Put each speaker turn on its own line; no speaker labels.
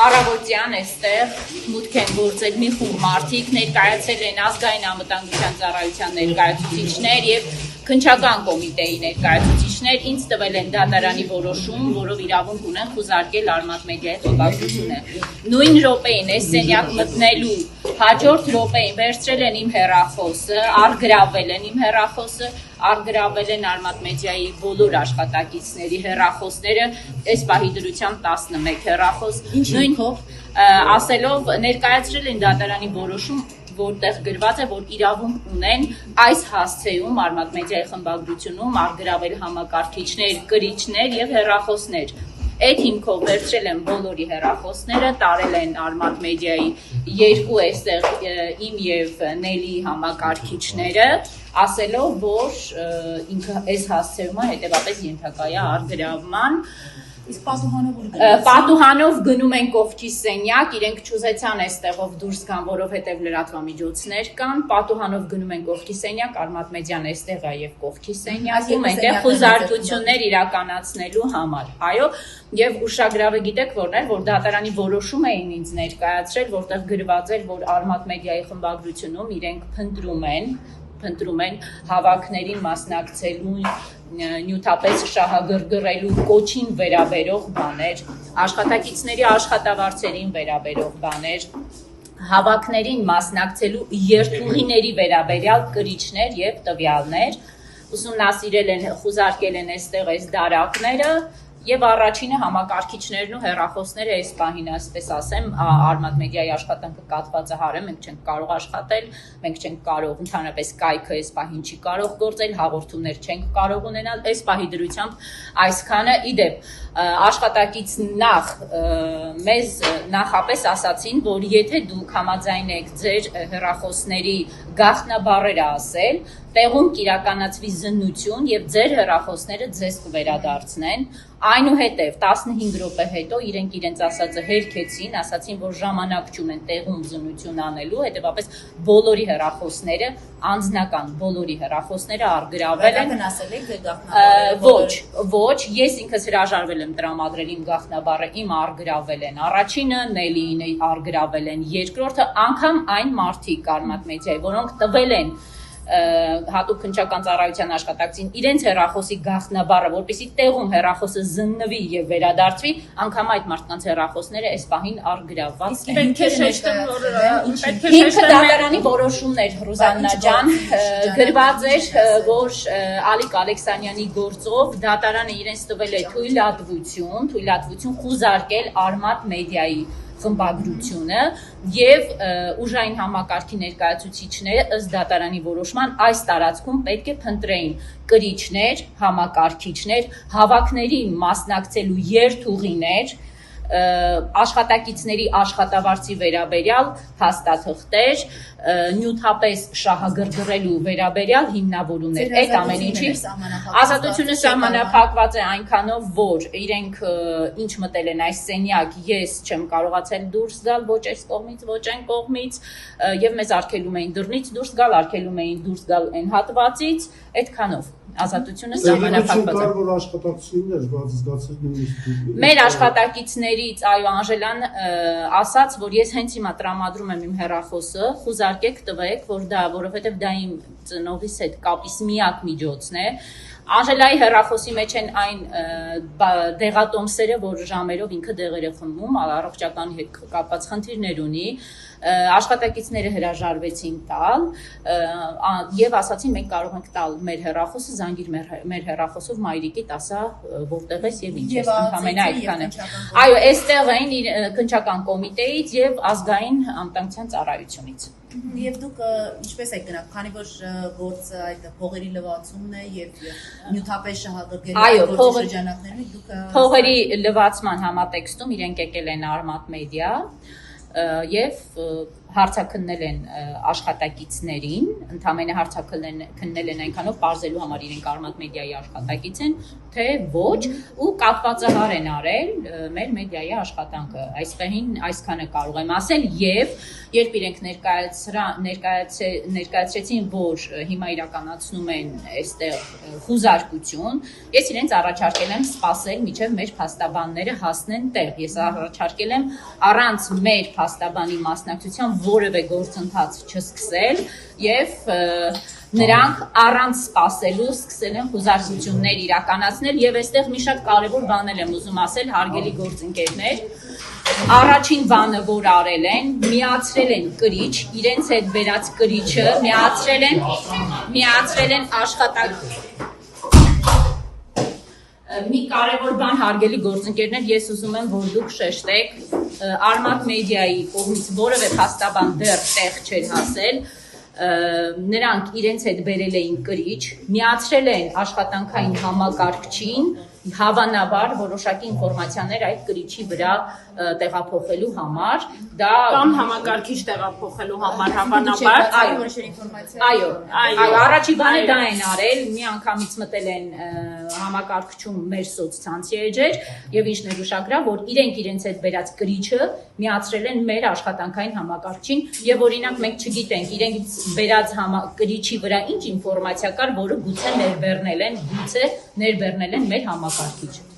Առավոտյան այստեղ մուտք են գործել մի խումբ մարդիկ, ներկայացել են ազգային անվտանգության ծառայության ներկայացուցիչներ եւ քննչական կոմիտեի ներկայացուցիչներ, ինձ տվել են դատարանի որոշում, որով իրավունք ունեն խուզարկել Արմաթ մեդիայի խմբագրությունը։ Նույն րոպեին այս սենյակ մտնելու հաջորդ րոպեին վերցրել են իմ հեռախոսը, առգրավել են իմ հեռախոսը, առգրավել են Արմաթ մեդիայի բոլոր աշխատակիցների հեռախոսները, այս պահի դրությամբ 11 հեռախոս, նույնքով ասելով ներկայացրել են դատարանի որոշում, որտեղ գրված է, որ իրավունք ունեն այս հասցեում Արմաթ մեդիայի խմբագրությունում առգրավել համակարգիչներ, կրիչներ եւ հեռախոսներ։ Այդ հիմքով վերցրել են բոլորի հեռախոսները, տարել են Արմաթ մեդիայի երկու այստեղ իմ եւ Նելի համակարգիչները, ասելով, որ ինքը այս հասցեումը հետևապես ենթակա է առգրավման։
Իսկ
պատուհանով գնում են կողքի սենյակ, իրենք չուզեցան այստեղով դուրս գան, որովհետև լրատվամիջոցներ կան, պատուհանով գնում են կողքի սենյակ, Արմաթ մեդիան այստեղ է եւ կողքի սենյակում, այնտեղ խուզարկություններ իրականացնելու համար։ Այո, եւ ուշագրավը գիտեք որն է, որ դատարանի որոշում էին ինձ ներկայացրել, որտեղ գրված էր, որ Արմաթ մեդիայի խմբագրությունում իրենք փնտրում են հավաքներին մասնակցելու, նյութապես շահագրգռելու կոչին վերաբերող բաներ, աշխատակիցների աշխատավարձերին վերաբերող բաներ, հավաքներին մասնակցելու երթուղիների վերաբերյալ կրիչներ եւ տվյալներ, ուսումնասիրել են, խուզարկել են այստեղ այս դարակները եւ առաջինը համակարգիչներն ու հեռախոսները այս պահին, ասպես ասեմ, Արմաթ մեդիայի աշխատանքը կատված է հարը, մենք չենք կարող աշխատել, մենք չենք կարող ընդհանրապես կայքը այս պահին չի կարող գործել, հաղորդումներ չենք կարող ունենալ, այս պահի դրությամբ այսքանը իդեպ աշխատակից մեզ նախապես ասացին, որ եթե դուք համաձայն եք ձեր հեռախոսների գաղտնաբառերը ասել, տեղում կիրականացվի զննություն եւ ձեր հեռախոսները ձեզ կվերադարձնեն, այնուհետև 15 րոպե հետո իրենք իրենց ասածը հերքեցին, ասացին, որ ժամանակ չունեն տեղում զննություն անելու, հետեւապես բոլորի հեռախոսները, անձնական բոլորի հեռախոսները առգրավել են։
Վնասել եք գաղտնաբառը։
Ոչ, ես ինքս հրաժարվել եմ տրամադրել իմ գաղտնաբառը, իմ առգրավել են առաջինը, Նելիին առգրավել են երկրորդը, անգամ այն մարդիկ Արմաթ մեդիայի, որոնք տվել են հատուկ քննչական ծառայության աշխատակցին իրենց հեռախոսի գաղտնաբառը, որպեսզի տեղում հեռախոսը զննվի եւ վերադարձվի, անգամ այդ մարդկանց հեռախոսները այս պահին առգրավված են։ Ինքը դատարանի որոշումն էր, Ռուզաննա ջան, գրված էր, որ Ալիկ Ալեքսանյանի գործով դատարանը իրենց տվել է թույլատվություն խուզարկել Արմաթ մեդիայի խմբագրությունը եւ ուժային համակարգի ներկայացուցիչները ըստ դատարանի որոշման այս տարածքում պետք է փնտրեին կրիչներ, համակարգիչներ, հավաքներին մասնակցելու երթուղիներ, աշխատակիցների աշխատավարձի վերաբերյալ հաստաթղթեր, նյութապես շահագրգռելու վերաբերյալ հիմնավորումներ, այդ ամեն ինչի ազատությունը սահմանափակված է այնքանով, որ իրենք ինչ մտել են այս սենյակ, ես չեմ կարողացել դուրս գալ ոչ այս կողմից, ոչ այն կողմից, եւ մեզ արգելում էին դռնից դուրս գալ, արգելում էին դուրս գալ այն հատվածից, այդքանով ազատությունը սահմանափակված է։
Որ աշխատակցություններ զգացել նույնիսկ
մեր աշխատակիցներից այո Անժելան ասաց, որ ես հենց հիմա տրամադրում եմ իմ հեռախոսը, խուզարկեք տվեք, որ դա, որովհետև դա իմ ծնողիս հետ կապիս միակ միջոցն է։ Անժելայի հեռախոսի մեջ են այն դեղատոմսերը, որ ժամերով ինքը դեղեր է խմբում, առողջականի հետ կապված խնդիրներ ունի, աշխատակիցները հրաժարվեցին տալ եւ ասացին մենք կարող ենք տալ մեր հեռախոսը, զանգիր մեր հեռախոսով մայրիկիդ ասա որտեղ ես եւ ինչ ես, ընդամենը այդքան է։ Այո, այստեղ էին քննչական կոմիտեից եւ ազգային անվտանգության ծառայությունից։
Եվ դուք ինչպես եք գնաք, քանի որ գործը այդ փողերի լվացումն է եւ նյութապես շահագրգռելու գործի շրջանակներում դուք
փողերի լվացման համատեքստում իրենք եկել են Արմաթ մեդիա եւ հարցաքննել են աշխատակիցներին, ընդհանրապես հարցաքննել են այնքանով բարձելու համար իրենք Արմատ մեդիայի աշխատակից են, թե ոչ, ու կապվածահար են արել մեր մեդիայի աշխատանքը։ Այսքանը կարող եմ ասել, եւ երբ իրենք ներկայացրեցին, որ հիմա իրականացնում են այստեղ խուզարկություն, ես իրենց առաջարկել եմ սպասել մինչև մեր փաստաբանները հասնեն տեղ։ Ես առաջարկել եմ առանց մեր փաստաբանի մասնակցության որևէ գործընթաց չսկսել եւ նրանք առանց սպասելու սկսել են խուզարկություններ իրականացնել եւ այստեղ մի շատ կարեւոր բան եմ ուզում ասել, հարգելի գործընկերներ, առաջին բանը, որ արել են, միացրել են կրիչ, իրենց հետ վերած կրիչը միացրել են աշխատակ մի կարևոր բան, հարգելի գործընկերներ, ես ուզում եմ, որ դուք շեշտեք, Արմատ մեդիայի կողմից որևէ փաստաբան դեռ տեղ չէր հասել, նրանք իրենց հետ բերել էին կրիչ, միացրել են աշխատանքային համակարգչին, հավանաբար որոշակի ինֆորմացիաներ այդ կրիչի վրա տեղափոխելու համար, դա
կամ համակարգիչ տեղափոխելու համար հավանաբար,
այո, առաջի բանը դա են արել, մի անգամից մտել են համակարգչում մեր սոցցանցի էջեր եւ ինչ ներուշակրա, որ իրենք իրենց հետ բերած կրիչը միացրել են մեր աշխատանքային համակարգչին եւ օրինակ մենք չգիտենք իրենք բերած կրիչի վրա ինչ ինֆորմացիա կար, որը գուցե ներբեռնել են մեր համակարգիչը։